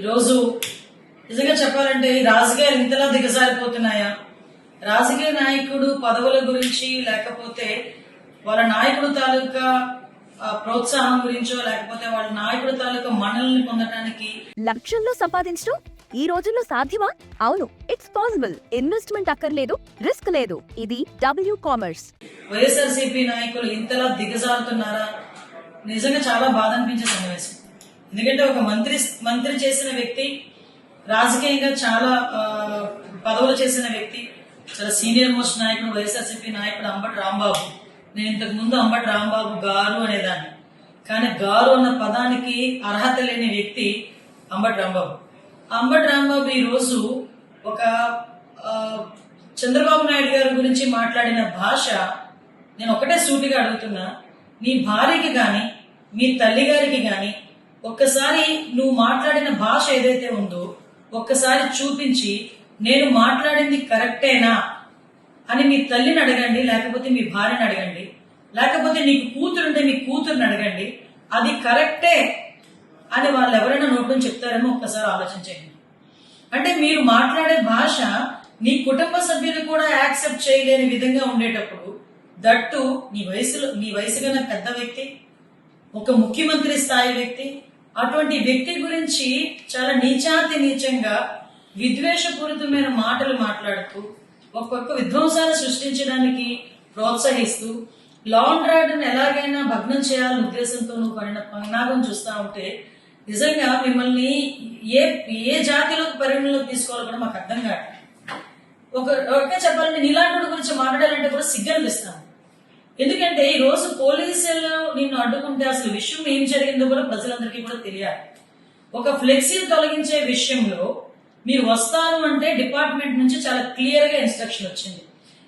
ఈరోజు నిజంగా చెప్పాలంటే ఈ రాజకీయాలు ఇంతలా దిగజారిపోతున్నాయా? రాజకీయ నాయకుడు పదవుల గురించి లేకపోతే వాళ్ళ నాయకుడు తాలూకా ప్రోత్సాహం గురించో లేకపోతే వాళ్ళ నాయకుడు తాలూకా మన్నల్ని పొందడానికి లక్షల్లో సంపాదించడం ఈ రోజుల్లో సాధ్యమా? అవును, ఇట్స్ పాసిబుల్. ఇన్వెస్ట్మెంట్ అక్కర్లేదు, రిస్క్ లేదు. ఇది డబ్ల్యూ కామర్స్. వైఎస్ఆర్సీపీ నాయకులు ఇంతలా దిగజారుతున్నారా? నిజంగా చాలా బాధ అనిపించే సన్నివేశం. ఎందుకంటే ఒక మంత్రి చేసిన వ్యక్తి, రాజకీయంగా చాలా పదవులు చేసిన వ్యక్తి, చాలా సీనియర్ మోస్ట్ నాయకుడు వైఎస్ఆర్సీపీ నాయకుడు అంబటి రాంబాబు. నేను ఇంతకు ముందు అంబటి రాంబాబు గారు అనేదాన్ని, కానీ గారు అన్న పదానికి అర్హత లేని వ్యక్తి అంబటి రాంబాబు. అంబటి రాంబాబు ఈ రోజు ఒక చంద్రబాబు నాయుడు గారి గురించి మాట్లాడిన భాష, నేను ఒకటే సూటిగా అడుగుతున్నా, నీ భార్యకి గాని మీ తల్లి గారికి గాని ఒక్కసారి నువ్వు మాట్లాడిన భాష ఏదైతే ఉందో ఒక్కసారి చూపించి నేను మాట్లాడింది కరెక్టేనా అని మీ తల్లిని అడగండి, లేకపోతే మీ భార్యని అడగండి, లేకపోతే నీకు కూతురుంటే మీ కూతురుని అడగండి, అది కరెక్టే అని వాళ్ళు ఎవరైనా నోట్లో చెప్తారేమో ఒక్కసారి ఆలోచించండి. అంటే మీరు మాట్లాడే భాష నీ కుటుంబ సభ్యులు కూడా యాక్సెప్ట్ చేయలేని విధంగా ఉండేటప్పుడు, దట్టు నీ వయసు కన్నా పెద్ద వ్యక్తి, ఒక ముఖ్యమంత్రి స్థాయి వ్యక్తి, అటువంటి వ్యక్తి గురించి చాలా నీచంగా విద్వేషపూరితమైన మాటలు మాట్లాడుతూ ఒక్కొక్క విధ్వంసాలు సృష్టించడానికి ప్రోత్సహిస్తూ లా అండ్ ఆర్డర్ని ఎలాగైనా భగ్నం చేయాలనే ఉద్దేశంతో నువ్వు పడిన పన్నాగం చూస్తా ఉంటే నిజంగా మిమ్మల్ని ఏ జాతిలోకి పరిగణలోకి తీసుకోవాలో కూడా మాకు అర్థం కాదు. ఒకే చెప్పాలంటే నీలాంటి గురించి మాట్లాడాలంటే కూడా సిగ్గనిపిస్తాను. ఎందుకంటే ఈ రోజు పోలీసులు నిన్ను అడ్డుకుంటే అసలు విషయం ఏం జరిగిందో కూడా ప్రజలందరికీ కూడా తెలియాలి. ఒక ఫ్లెక్సీని తొలగించే విషయంలో మీరు వస్తాను అంటే డిపార్ట్మెంట్ నుంచి చాలా క్లియర్ గా ఇన్స్ట్రక్షన్ వచ్చింది.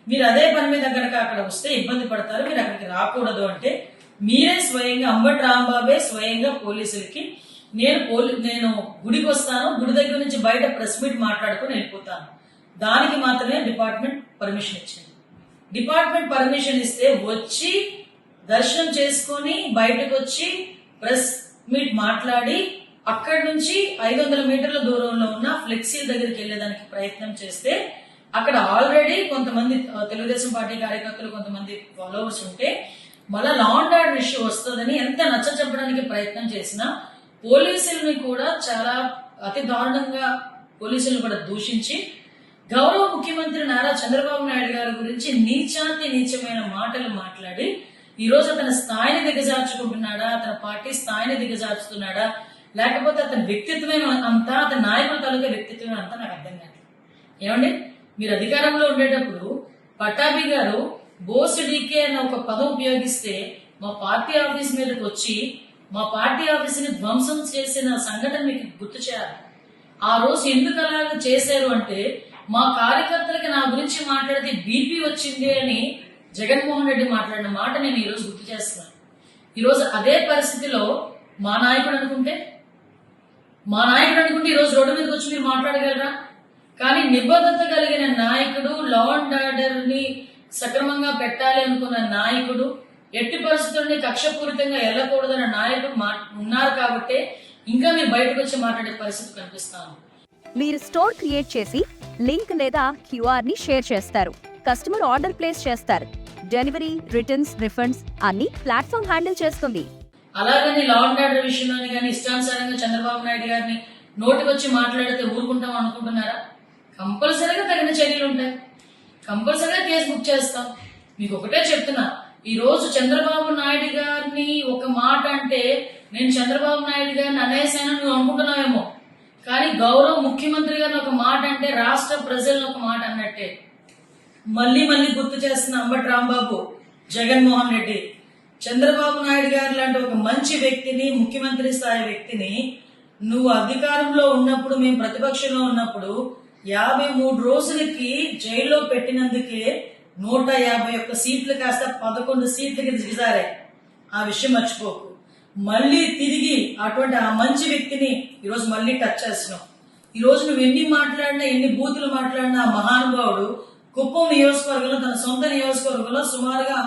మీరు అదే పని మీద అక్కడ వస్తే ఇబ్బంది పడతారు, మీరు అక్కడికి రాకూడదు అంటే మీరే స్వయంగా అంబటి రాంబాబే స్వయంగా పోలీసులకి నేను గుడికి వస్తాను, గుడి దగ్గర నుంచి బయట ప్రెస్ మీట్ మాట్లాడుకుని వెళ్ళిపోతాను, దానికి మాత్రమే డిపార్ట్మెంట్ పర్మిషన్ ఇచ్చింది. డిపార్ట్మెంట్ పర్మిషన్ ఇస్తే వచ్చి దర్శనం చేసుకుని బయటకు వచ్చి ప్రెస్ మీట్ మాట్లాడి అక్కడి నుంచి 500 మీటర్ల దూరంలో ఉన్న ఫ్లెక్సీ దగ్గరికి వెళ్లేదానికి ప్రయత్నం చేస్తే అక్కడ ఆల్రెడీ కొంతమంది తెలుగుదేశం పార్టీ కార్యకర్తలు కొంతమంది ఫాలోవర్స్ ఉంటే మళ్ళా లా అండ్ ఆర్డర్ ఇష్యూ వస్తుందని ఎంత నచ్చ చెప్పడానికి ప్రయత్నం చేసినా పోలీసుల్ని కూడా చాలా అతి దారుణంగా పోలీసులను కూడా దూషించి గౌరవ ముఖ్యమంత్రి నారా చంద్రబాబు నాయుడు గారి గురించి నీచమైన మాటలు మాట్లాడి ఈ రోజు అతని స్థాయిని దిగజార్చుకుంటున్నాడా, అతని పార్టీ స్థాయిని దిగజార్చుతున్నాడా, లేకపోతే అతని వ్యక్తిత్వమే అంతా, అతని నాయకుల తాలూకా వ్యక్తిత్వమే అంతా నాకు అర్థం కాదు. ఏమండి, మీరు అధికారంలో ఉండేటప్పుడు పట్టాభి గారు బోస్ డీకే అన్న ఒక పదం ఉపయోగిస్తే మా పార్టీ ఆఫీస్ మీదకి వచ్చి మా పార్టీ ఆఫీస్ ని ధ్వంసం చేసిన సంఘటన మీకు గుర్తు చేయాలి. ఆ రోజు ఎందుకు అలాగ చేశారు అంటే మా కార్యకర్తలకి నా గురించి మాట్లాడితే బీపీ వచ్చింది అని జగన్మోహన్ రెడ్డి మాట్లాడిన మాట నేను ఈ రోజు గుర్తు చేస్తున్నాను. ఈరోజు అదే పరిస్థితిలో మా నాయకుడు అనుకుంటే ఈ రోజు రోడ్డు మీదకి వచ్చి మీరు మాట్లాడగలరా? కానీ నిబద్ధత కలిగిన నాయకుడు, లా అండ్ ఆర్డర్ ని సక్రమంగా పెట్టాలి అనుకున్న నాయకుడు, ఎట్టి పరిస్థితుల్ని కక్షపూరితంగా వెళ్ళకూడదన్న నాయకుడు ఉన్నారు కాబట్టి ఇంకా మీరు బయటకు వచ్చి మాట్లాడే పరిస్థితి కనిపిస్తాను. మీరు స్టోర్ క్రియేట్ చేసి లింక్ లేదా క్యూఆర్ ని షేర్ చేస్తారు, కస్టమర్ ఆర్డర్ ప్లేస్ చేస్తారు, డెలివరీ, రిటర్న్స్, రిఫండ్స్ అన్ని ప్లాట్ఫామ్ హ్యాండిల్ చేస్తుంది. అలాగని లా అండ్ ఆర్డర్ విషయంలోని కానీ ఇష్టానుసారంగా చంద్రబాబు నాయుడు గారిని నోటికి వచ్చి మాట్లాడితే ఊరుకుంటాం అనుకుంటున్నారా? కంపల్సరీగా తగిన చర్యలు ఉంటాయి, కంపల్సరీగా కేసు బుక్ చేస్తాం. మీకు ఒకటే చెప్తున్నా, ఈ రోజు చంద్రబాబు నాయుడు గారిని ఒక మాట అంటే నేను చంద్రబాబు నాయుడు గారిని అనేసాను నువ్వు అనుకుంటున్నావేమో, కానీ గౌరవ ముఖ్యమంత్రి గారిని ఒక మాట అంటే రాష్ట్ర ప్రజలను ఒక మాట అన్నట్టే. మళ్ళీ గుర్తు చేస్తున్న అంబటి రాంబాబు, జగన్మోహన్ రెడ్డి, చంద్రబాబు నాయుడు గారు లాంటి ఒక మంచి వ్యక్తిని, ముఖ్యమంత్రి స్థాయి వ్యక్తిని నువ్వు అధికారంలో ఉన్నప్పుడు, మేము ప్రతిపక్షంలో ఉన్నప్పుడు 53 రోజులకి జైల్లో పెట్టినందుకే 151 సీట్లు కాస్త 11 సీట్లకి దిగజారాయి. ఆ విషయం మర్చిపోకు. మళ్ళీ తిరిగి అటువంటి ఆ మంచి వ్యక్తిని ఈరోజు మళ్ళీ టచ్ చేస్తున్నావు. ఈ రోజు నువ్వు ఎన్ని మాట్లాడినా, ఎన్ని బూతులు మాట్లాడినా ఆ మహానుభావుడు కుప్పం నియోజకవర్గంలో, తన సొంత నియోజకవర్గంలో సుమారుగా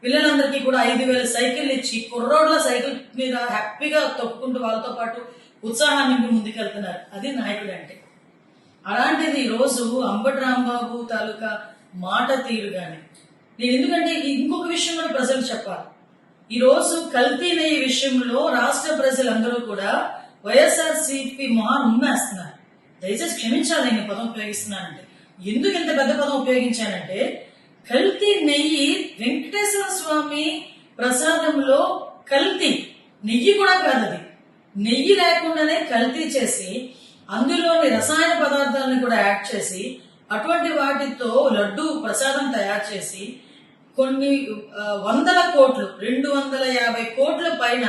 పిల్లలందరికీ కూడా 5,000 సైకిల్ ఇచ్చి కుర్రోడ్ల సైకిల్ మీద హ్యాపీగా తొక్కుకుంటూ వాళ్ళతో పాటు ఉత్సాహాన్ని నింపి ముందుకెళ్తున్నారు. అది నాయకుడు అంటే. అలాంటిది ఈ రోజు అంబటి రాంబాబు తాలూకా మాట తీరు గాని, నేను ఎందుకంటే ఇంకొక విషయం కూడా ప్రజలు చెప్పాలి. ఈ రోజు కల్తీ నెయ్యి విషయంలో రాష్ట్ర ప్రజలందరూ కూడా వైఎస్ఆర్సీపీ మొహాన్ని ఉమ్మేస్తున్నారు. దయచేసి క్షమించాలి నేను పదం ఉపయోగిస్తున్నానంటే. ఎందుకు ఇంత పెద్ద పదం ఉపయోగించానంటే, కల్తీ నెయ్యి వెంకటేశ్వర స్వామి ప్రసాదంలో కల్తీ నెయ్యి కూడా కాదు, అది నెయ్యి లేకుండానే కల్తీ చేసి అందులోని రసాయన పదార్థాలను కూడా యాడ్ చేసి అటువంటి వాటితో లడ్డు ప్రసాదం తయారు చేసి కొన్ని వందల కోట్లు 250 కోట్ల పైన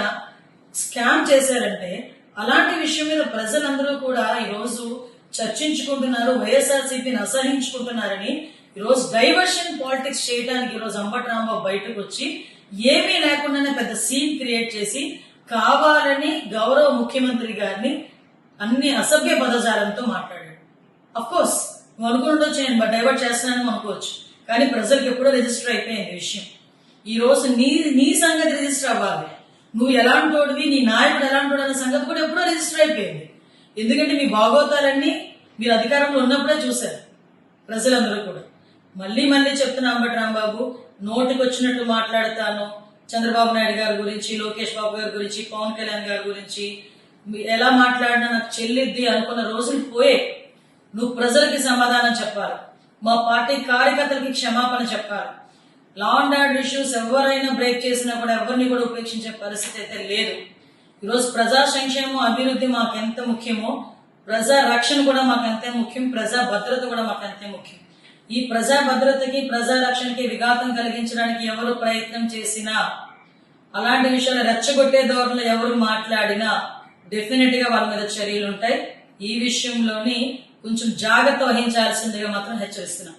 స్కామ్ చేశారంటే, అలాంటి విషయం మీద ప్రజలందరూ కూడా ఈరోజు చర్చించుకుంటున్నారు, వైఎస్ఆర్సీపీని అసహించుకుంటున్నారని. ఈరోజు డైవర్షన్ పాలిటిక్స్ చేయడానికి ఈరోజు అంబటి రాంబాబు బయటకు వచ్చి ఏమీ లేకుండానే పెద్ద సీన్ క్రియేట్ చేసి కావాలని గౌరవ ముఖ్యమంత్రి గారిని అన్ని అసభ్య పదజాలంతో మాట్లాడాడు. అఫ్ కోర్స్ నువ్వు అనుకుంటూ నేను డైవర్ట్ చేస్తున్నానని అనుకోవచ్చు, కానీ ప్రజలకు ఎప్పుడో రిజిస్టర్ అయిపోయింది విషయం. ఈ రోజు నీ సంగతి రిజిస్టర్ అవ్వాలి. నువ్వు ఎలాంటోడివి, నీ నాయకుడు ఎలాంటోడు అనే సంగతి కూడా ఎప్పుడో రిజిస్టర్ అయిపోయింది. ఎందుకంటే మీ భాగోతాలన్నీ మీరు అధికారంలో ఉన్నప్పుడే చూశారు ప్రజలందరూ కూడా. మళ్ళీ చెప్తున్నా అంబటి రాంబాబు, నోటికి వచ్చినట్టు మాట్లాడతాను. చంద్రబాబు నాయుడు గారి గురించి, లోకేష్ బాబు గారి గురించి, పవన్ కళ్యాణ్ గారి గురించి ఎలా మాట్లాడినా నాకు చెల్లిద్ది అనుకున్న రోజులు పోయే. నువ్వు ప్రజలకి సమాధానం చెప్పాలి, మా పార్టీ కార్యకర్తలకి క్షమాపణ చెప్పాలి. లా అండ్ ఆర్డర్ ఇష్యూస్ ఎవరైనా బ్రేక్ చేసినా కూడా ఎవరిని కూడా ఉపేక్షించే పరిస్థితి అయితే లేదు. ఈరోజు ప్రజా సంక్షేమం, అభివృద్ధి మాకు ఎంత ముఖ్యమో ప్రజా రక్షణ కూడా మాకు అంతే ముఖ్యం, ప్రజా భద్రత కూడా మాకు అంతే ముఖ్యం. ఈ ప్రజా భద్రతకి, ప్రజా రక్షణకి విఘాతం కలిగించడానికి ఎవరు ప్రయత్నం చేసినా, అలాంటి విషయాలు రెచ్చగొట్టే ధోరణిలో ఎవరు మాట్లాడినా డెఫినెట్ గా వాళ్ళ మీద చర్యలు ఉంటాయి. ఈ విషయంలోని కొంచెం జాగ్రత్త వహించాల్సిందిగా మాత్రం హెచ్చరిస్తున్నాం.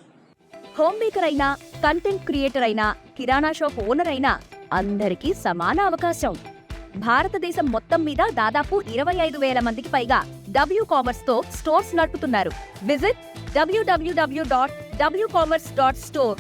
హోమ్ మేకర్ అయినా, కంటెంట్ క్రియేటర్ అయినా, కిరాణా షాప్ ఓనర్ అయినా అందరికీ సమాన అవకాశం. భారతదేశం మొత్తం మీద దాదాపు 25,000 మందికి పైగా WCommerce తో స్టోర్స్ నడుపుతున్నారు. Visit www.wcommerce.store